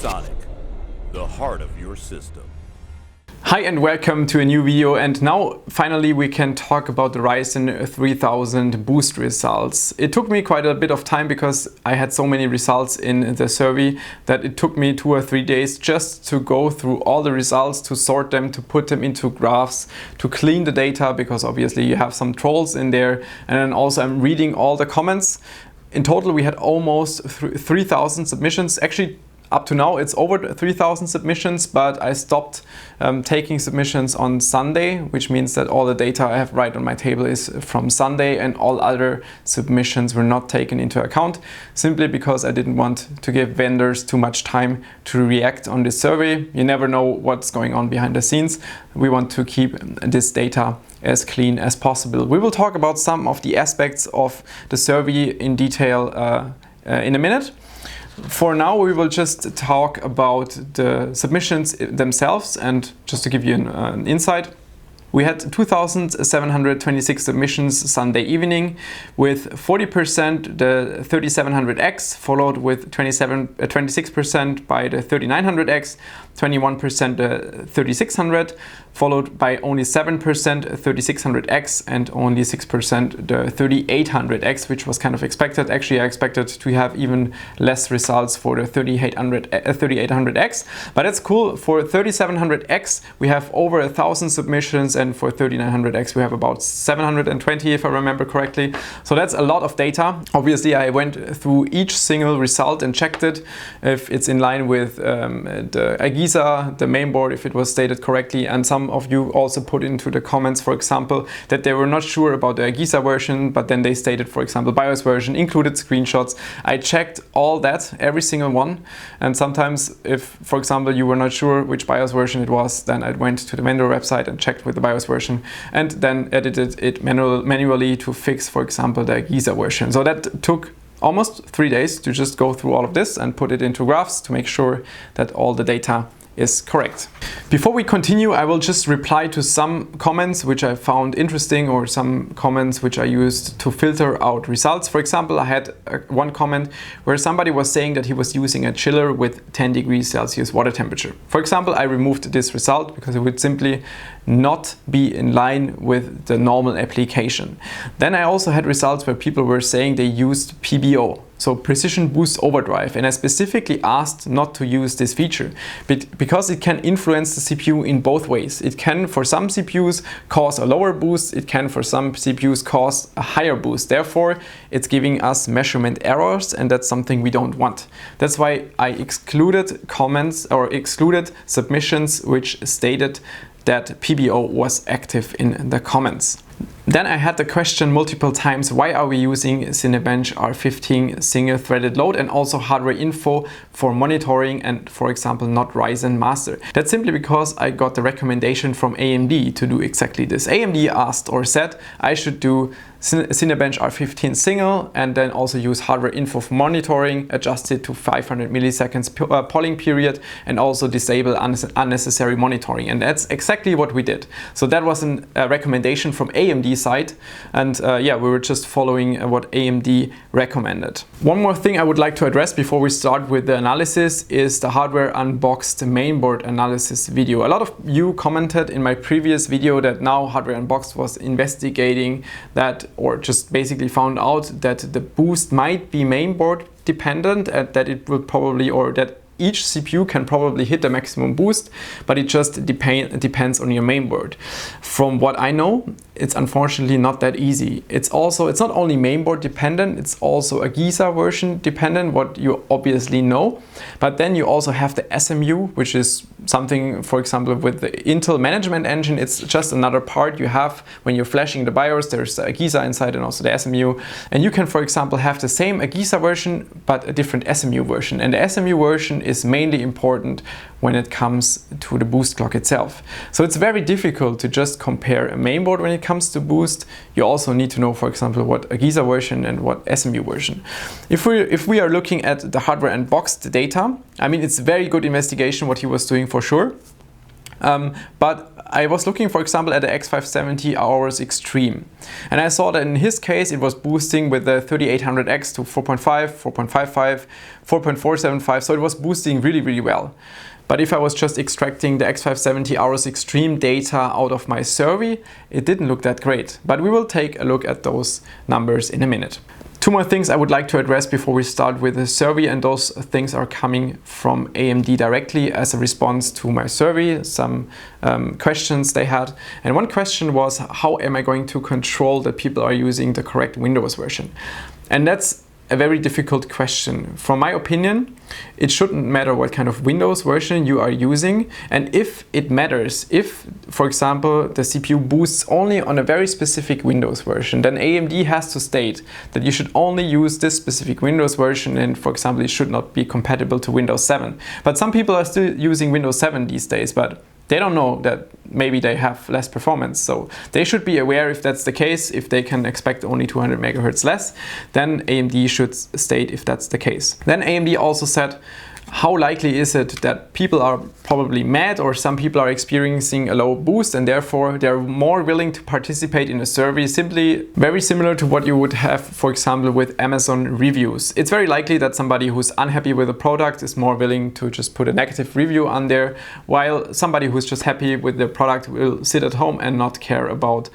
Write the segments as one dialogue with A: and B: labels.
A: Sonic, the heart of your system.
B: Hi and welcome to a new video, and now finally we can talk about the RYZEN 3000 boost results. It took me quite a bit of time because I had so many results in the survey that it took me 2 or 3 days just to go through all the results, to sort them, to put them into graphs, to clean the data, because obviously you have some trolls in there, and then also I'm reading all the comments. In total we had almost 3,000 submissions. Actually, up to now it's over 3,000 submissions, but I stopped taking submissions on Sunday, which means that all the data I have right on my table is from Sunday, and all other submissions were not taken into account, simply because I didn't want to give vendors too much time to react on this survey. You never know what's going on behind the scenes. We want to keep this data as clean as possible. We will talk about some of the aspects of the survey in detail in a minute. For now, we will just talk about the submissions themselves, and just to give you an insight. We had 2,726 submissions Sunday evening, with 40% the 3700X, followed with 26% by the 3900X, 21% the 3600, followed by only 7% 3600X, and only 6% the 3800X, which was kind of expected. Actually, I expected to have even less results for the 3800X, but that's cool. For 3700X, we have over 1,000 submissions, and for 3900X, we have about 720, if I remember correctly. So that's a lot of data. Obviously, I went through each single result and checked it, if it's in line with the Agisa, the mainboard, if it was stated correctly. And some of you also put into the comments, for example, that they were not sure about the Agisa version, but then they stated, for example, BIOS version, included screenshots. I checked all that, every single one. And sometimes if, for example, you were not sure which BIOS version it was, then I went to the vendor website and checked with the BIOS version, and then edited it manually to fix, for example, the Agisa version. So that took almost 3 days to just go through all of this and put it into graphs to make sure that all the data is correct. Before we continue, I will just reply to some comments which I found interesting, or some comments which I used to filter out results. For example, I had one comment where somebody was saying that he was using a chiller with 10 degrees Celsius water temperature. For example, I removed this result because it would simply not be in line with the normal application. Then I also had results where people were saying they used PBO, so Precision Boost Overdrive, and I specifically asked not to use this feature because it can influence the CPU in both ways. It can, for some CPUs, cause a lower boost. It can, for some CPUs, cause a higher boost. Therefore, it's giving us measurement errors, and that's something we don't want. That's why I excluded comments, or excluded submissions which stated that PBO was active in the comments. Then I had the question multiple times, why are we using Cinebench R15 single-threaded load and also hardware info for monitoring, and, for example, not RYZEN master? That's simply because I got the recommendation from AMD to do exactly this. AMD asked, or said, I should do Cinebench R15 single, and then also use hardware info for monitoring, adjust it to 500 milliseconds polling period, and also disable unnecessary monitoring. And that's exactly what we did. So that was a recommendation from AMD side, and yeah, we were just following what AMD recommended. One more thing I would like to address before we start with the analysis is the hardware unboxed mainboard analysis video. A lot of you commented in my previous video that now Hardware Unboxed was investigating that, or just basically found out that the boost might be mainboard dependent, and that it will probably, or that each CPU can probably hit the maximum boost, but it just depends on your mainboard. From what I know, it's unfortunately not that easy. It's not only mainboard dependent, it's also Agisa version dependent, what you obviously know. But then you also have the SMU, which is something, for example, with the Intel management engine, it's just another part you have when you're flashing the BIOS. There's the Agisa inside and also the SMU. And you can, for example, have the same Agisa version, but a different SMU version. And the SMU version is mainly important when it comes to the boost clock itself. So it's very difficult to just compare a mainboard when it comes to boost. You also need to know, for example, what Agisa version and what SMU version. If we are looking at the hardware unboxed data, I mean, it's very good investigation what he was doing for sure. But I was looking, for example, at the X570 Aorus Extreme, and I saw that in his case it was boosting with the 3800X to 4.5, 4.55, 4.475, so it was boosting really, really well. But if I was just extracting the X570 Aorus Extreme data out of my survey, it didn't look that great. But we will take a look at those numbers in a minute. Two more things I would like to address before we start with the survey, and those things are coming from AMD directly as a response to my survey, some questions they had. And one question was, how am I going to control that people are using the correct Windows version? And that's a very difficult question. From my opinion, it shouldn't matter what kind of Windows version you are using, and if it matters, if, for example, the CPU boosts only on a very specific Windows version, then AMD has to state that you should only use this specific Windows version, and, for example, it should not be compatible to Windows 7. But some people are still using Windows 7 these days, but they don't know that maybe they have less performance. So they should be aware if that's the case. If they can expect only 200 megahertz less, then AMD should state if that's the case. Then AMD also said, how likely is it that people are probably mad, or some people are experiencing a low boost and therefore they're more willing to participate in a survey, simply very similar to what you would have, for example, with Amazon reviews. It's very likely that somebody who's unhappy with a product is more willing to just put a negative review on there, while somebody who's just happy with the product will sit at home and not care about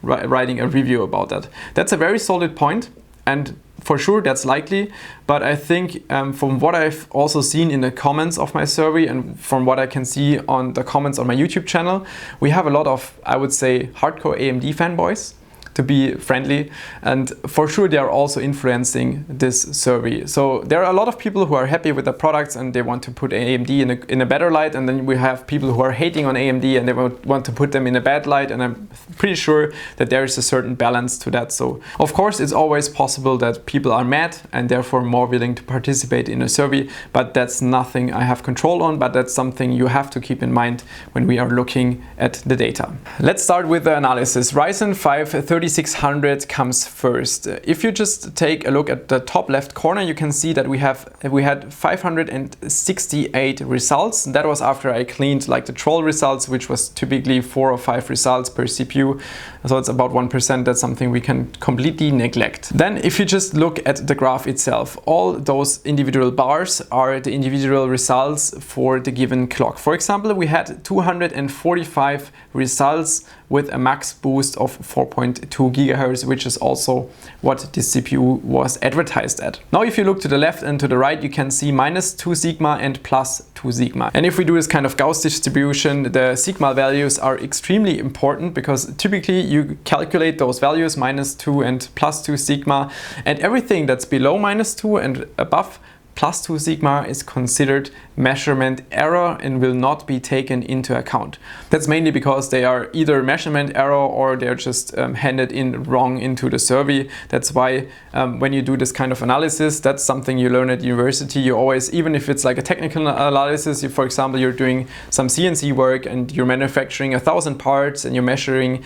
B: writing a review about that. That's a very solid point, and for sure that's likely, but I think from what I've also seen in the comments of my survey and from what I can see on the comments on my YouTube channel, we have a lot of, I would say, hardcore AMD fanboys, to be friendly, and for sure they are also influencing this survey. So there are a lot of people who are happy with the products and they want to put AMD in a better light, and then we have people who are hating on AMD and they want to put them in a bad light, and I'm pretty sure that there is a certain balance to that. So of course it's always possible that people are mad and therefore more willing to participate in a survey, but that's nothing I have control on, but that's something you have to keep in mind when we are looking at the data. Let's start with the analysis. Ryzen 5 3600 comes first. If you just take a look at the top left corner, you can see that we had 568 results. That was after I cleaned like the troll results, which was typically 4 or 5 results per CPU. So it's about 1%. That's something we can completely neglect. Then if you just look at the graph itself, all those individual bars are the individual results for the given clock. For example, we had 245 results with a max boost of 4.2 gigahertz, which is also what the CPU was advertised at. Now if you look to the left and to the right, you can see -2 sigma and +2 sigma. And if we do this kind of Gauss distribution, the sigma values are extremely important, because typically you calculate those values, -2 and +2 sigma, and everything that's below -2 and above +2 sigma is considered measurement error and will not be taken into account. That's mainly because they are either measurement error or they're just handed in wrong into the survey. That's why when you do this kind of analysis, that's something you learn at university. You always, even if it's like a technical analysis, for example, you're doing some CNC work and you're manufacturing 1,000 parts and you're measuring,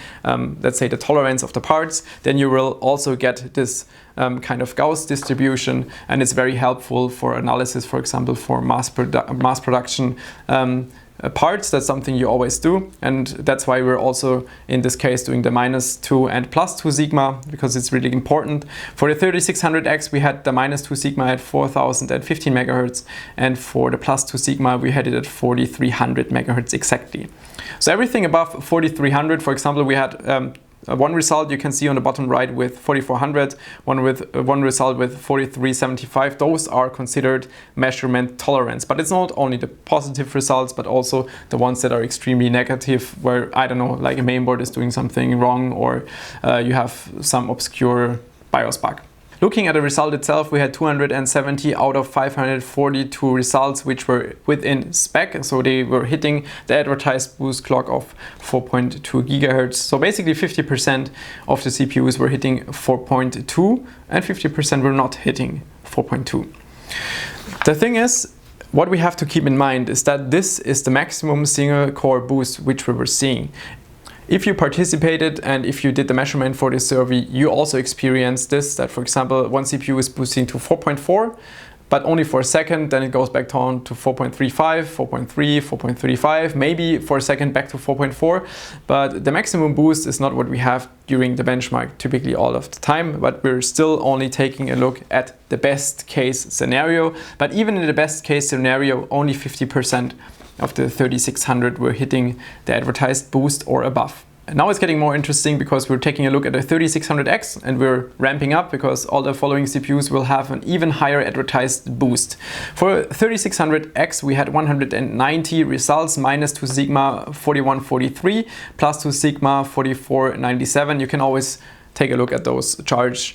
B: let's say, the tolerance of the parts, then you will also get this kind of Gauss distribution, and it's very helpful for analysis, for example, for mass production parts. That's something you always do, and that's why we're also in this case doing the -2 and +2 sigma, because it's really important. For the 3600X we had the -2 sigma at 4015 megahertz, and for the +2 sigma we had it at 4300 megahertz exactly. So everything above 4300, for example, we had one result you can see on the bottom right with 4400, one result with 4375. Those are considered measurement tolerance. But it's not only the positive results, but also the ones that are extremely negative, where, I don't know, like a mainboard is doing something wrong, or you have some obscure BIOS bug. Looking at the result itself, we had 270 out of 542 results which were within spec, so they were hitting the advertised boost clock of 4.2 gigahertz. So basically 50% of the CPUs were hitting 4.2 and 50% were not hitting 4.2. The thing is, what we have to keep in mind is that this is the maximum single core boost which we were seeing. If you participated and if you did the measurement for this survey, you also experienced this, that for example, one CPU is boosting to 4.4, but only for a second, then it goes back down to 4.35, 4.3, 4.35, maybe for a second back to 4.4, but the maximum boost is not what we have during the benchmark typically all of the time, but we're still only taking a look at the best case scenario. But even in the best case scenario, only 50% of the 3600 were hitting the advertised boost or above. And now it's getting more interesting because we're taking a look at the 3600X and we're ramping up because all the following CPUs will have an even higher advertised boost. For 3600X we had 190 results, minus 2 sigma 4143, plus 2 sigma 4497. You can always take a look at those charts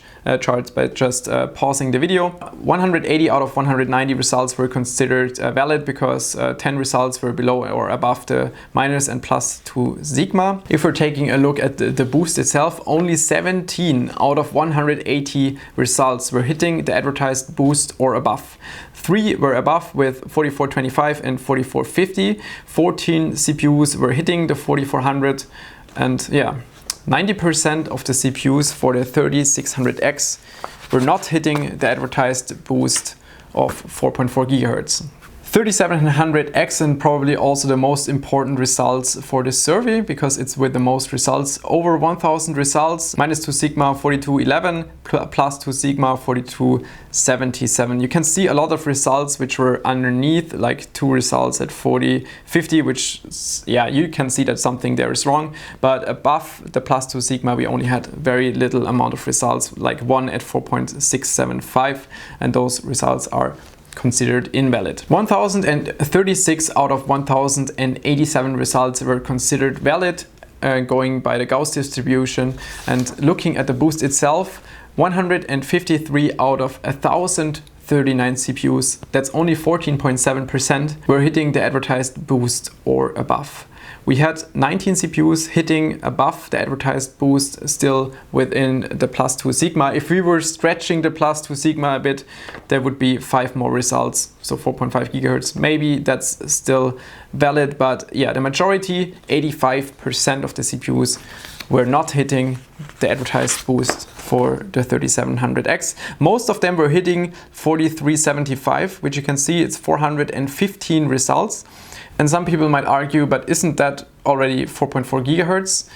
B: by just pausing the video. 180 out of 190 results were considered valid because 10 results were below or above the minus and plus 2 sigma. If we're taking a look at the boost itself, only 17 out of 180 results were hitting the advertised boost or above. 3 were above with 4425 and 4450. 14 CPUs were hitting the 4400, and yeah, 90% of the CPUs for the 3600X were not hitting the advertised boost of 4.4 GHz. 3700X, and probably also the most important results for this survey because it's with the most results, over 1000 results, minus 2 sigma 4211, plus 2 sigma 4277. You can see a lot of results which were underneath, like 2 results at 4050, which, yeah, you can see that something there is wrong, but above the plus 2 sigma we only had very little amount of results, like 1 at 4.675, and those results are considered invalid. 1036 out of 1087 results were considered valid, going by the Gauss distribution. And looking at the boost itself, 153 out of 1039 CPUs, that's only 14.7%, were hitting the advertised boost or above. We had 19 CPUs hitting above the advertised boost, still within the plus 2 sigma. If we were stretching the plus 2 sigma a bit, there would be 5 more results, so 4.5 GHz. Maybe that's still valid, but yeah, the majority, 85% of the CPUs were not hitting the advertised boost for the 3700X. Most of them were hitting 4375, which you can see it's 415 results. And some people might argue, but isn't that already 4.4 GHz?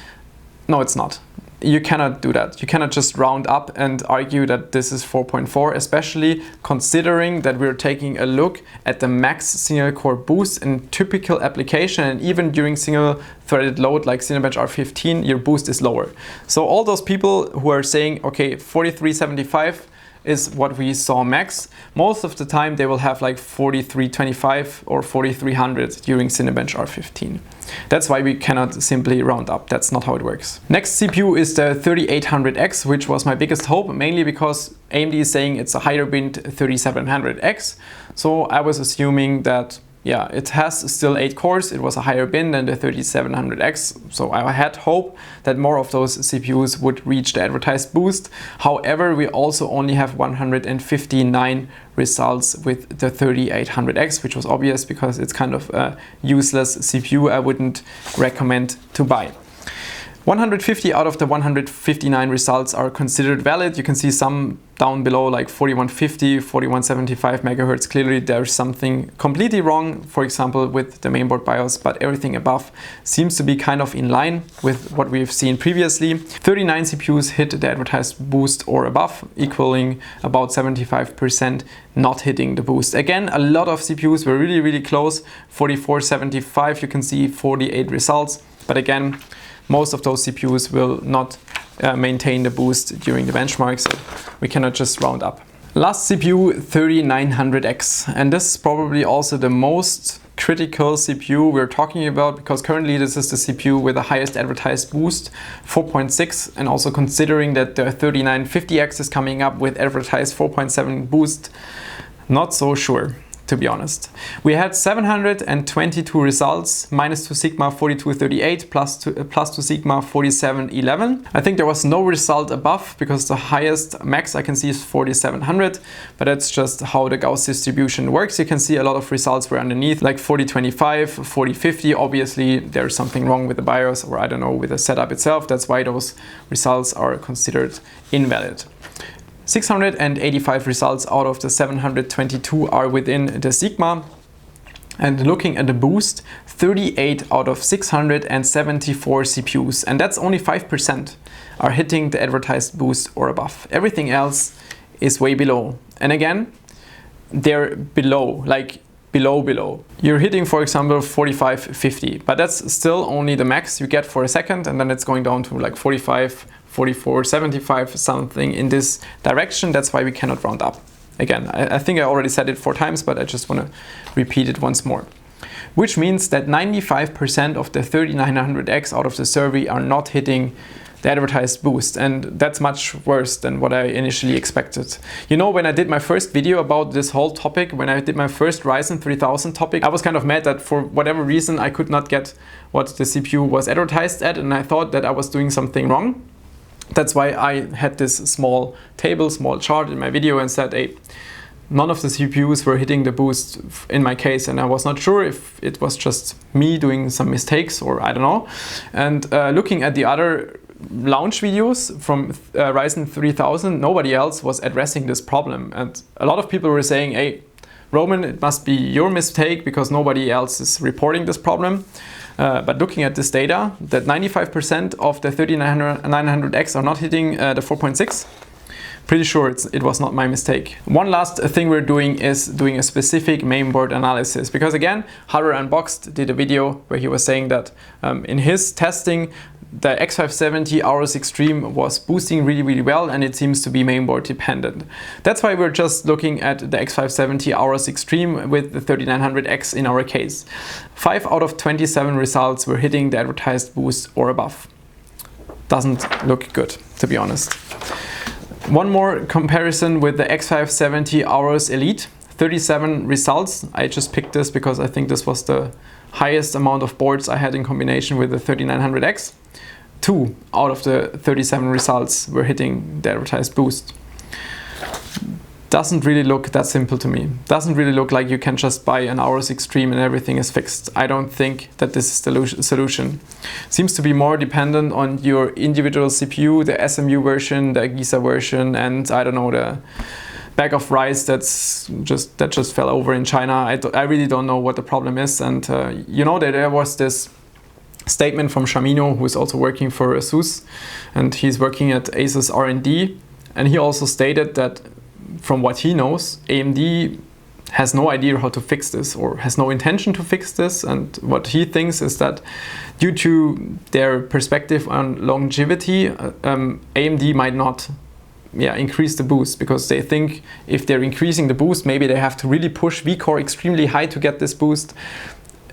B: No, it's not. You cannot do that. You cannot just round up and argue that this is 4.4, especially considering that we're taking a look at the max single core boost in typical application, and even during single threaded load like Cinebench R15, your boost is lower. So all those people who are saying, okay, 4375 is what we saw max, most of the time they will have like 4325 or 4300 during Cinebench R15. That's why we cannot simply round up. That's not how it works. Next CPU is the 3800X, which was my biggest hope, mainly because AMD is saying it's a higher bin 3700X. So I was assuming that, yeah, it has still 8 cores. It was a higher bin than the 3700X. So I had hope that more of those CPUs would reach the advertised boost. However, we also only have 159 results with the 3800X, which was obvious because it's kind of a useless CPU I wouldn't recommend to buy. 150 out of the 159 results are considered valid. You can see some down below, like 4150, 4175 megahertz. Clearly there's something completely wrong, for example, with the mainboard BIOS, but everything above seems to be kind of in line with what we've seen previously. 39 CPUs hit the advertised boost or above, equaling about 75% not hitting the boost. Again, a lot of CPUs were really, really close. 4475, you can see 48 results, but again, most of those CPUs will not maintain the boost during the benchmark, so we cannot just round up. Last CPU, 3900X, and this is probably also the most critical CPU we're talking about, because currently this is the CPU with the highest advertised boost, 4.6, and also considering that the 3950X is coming up with advertised 4.7 boost, not so sure, to be honest. We had 722 results, minus 2 sigma 4238, plus 2 sigma 4711. I think there was no result above because the highest max I can see is 4700, but that's just how the Gauss distribution works. You can see a lot of results were underneath, like 4025, 4050. Obviously there's something wrong with the BIOS, or I don't know, with the setup itself. That's why those results are considered invalid. 685 results out of the 722 are within the sigma. And looking at the boost, 38 out of 674 CPUs, and that's only 5%, are hitting the advertised boost or above. Everything else is way below. And again, they're below, like below. You're hitting, for example, 45, 50, but that's still only the max you get for a second, and then it's going down to like 45, 44, 75, something in this direction. That's why we cannot round up. Again, I think I already said it 4 times, but I just want to repeat it once more. Which means that 95% of the 3900X out of the survey are not hitting the advertised boost, and that's much worse than what I initially expected. You know, when I did my first video about this whole topic, when I did my first Ryzen 3000 topic, I was kind of mad that for whatever reason I could not get what the CPU was advertised at, and I thought that I was doing something wrong. That's why I had this small table, small chart in my video and said, hey, none of the CPUs were hitting the boost in my case, and I was not sure if it was just me doing some mistakes or I don't know. And looking at the other launch videos from Ryzen 3000, nobody else was addressing this problem. And a lot of people were saying, hey, Roman, it must be your mistake because nobody else is reporting this problem. But looking at this data, that 95% of the 3900X are not hitting the 4.6, pretty sure it was not my mistake. One last thing we're doing is doing a specific mainboard analysis, because again, Hardware Unboxed did a video where he was saying that in his testing, the X570 Aorus Extreme was boosting really well, and it seems to be mainboard dependent. That's why we're just looking at the X570 Aorus Extreme with the 3900X in our case. 5 out of 27 results were hitting the advertised boost or above. Doesn't look good, to be honest. One more comparison with the X570 Aorus Elite. 37 results. I just picked this because I think this was the highest amount of boards I had in combination with the 3900X. 2 out of the 37 results were hitting the advertised boost. Doesn't really look that simple to me. Doesn't really look like you can just buy an Aorus Extreme and everything is fixed. I don't think that this is the solution. Seems to be more dependent on your individual CPU, the SMU version, the Giza version, and I don't know, the bag of rice that just fell over in China. I really don't know what the problem is. And you know that there was this statement from Shamino, who is also working for ASUS, and he's working at ASUS R&D, and he also stated that from what he knows, AMD has no idea how to fix this or has no intention to fix this. And what he thinks is that due to their perspective on longevity, AMD might not increase the boost, because they think if they're increasing the boost, maybe they have to really push vCore extremely high to get this boost.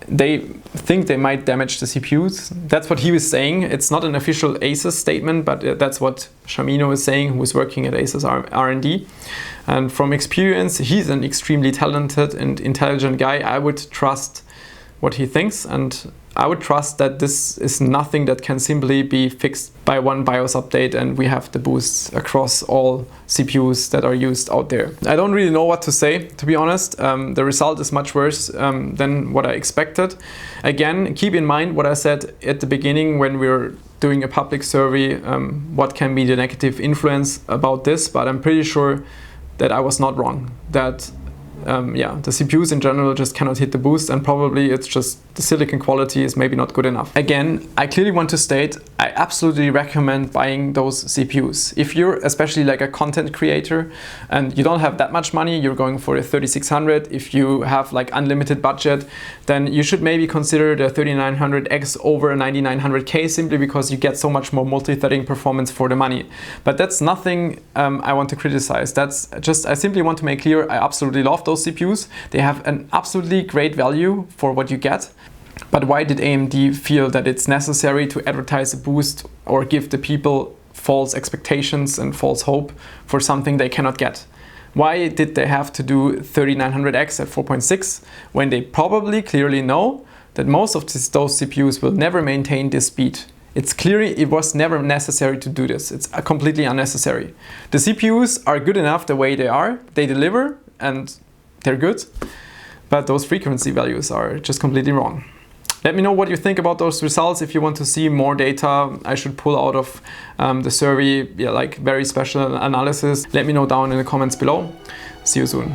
B: They think they might damage the CPUs. That's what he was saying. It's not an official ASUS statement, but that's what Shamino is saying, who is working at ASUS R&D. And from experience, he's an extremely talented and intelligent guy. I would trust what he thinks, and I would trust that this is nothing that can simply be fixed by one BIOS update and we have the boosts across all CPUs that are used out there. I don't really know what to say, to be honest. The result is much worse than what I expected. Again, keep in mind what I said at the beginning when we were doing a public survey, what can be the negative influence about this, but I'm pretty sure that I was not wrong, that the CPUs in general just cannot hit the boost, and probably it's just the silicon quality is maybe not good enough. Again, I clearly want to state, I absolutely recommend buying those CPUs. If you're especially like a content creator and you don't have that much money, you're going for a 3600, if you have like unlimited budget, then you should maybe consider the 3900X over a 9900K, simply because you get so much more multi-threading performance for the money. But that's nothing I want to criticize. That's just, I simply want to make clear, I absolutely love those CPUs. They have an absolutely great value for what you get. But why did AMD feel that it's necessary to advertise a boost or give the people false expectations and false hope for something they cannot get? Why did they have to do 3900X at 4.6 when they probably clearly know that most of those CPUs will never maintain this speed? It's clearly it was never necessary to do this. It's completely unnecessary. The CPUs are good enough the way they are. They deliver and they're good, but those frequency values are just completely wrong. Let me know what you think about those results. If you want to see more data I should pull out of the survey, like very special analysis, let me know down in the comments below. See you soon.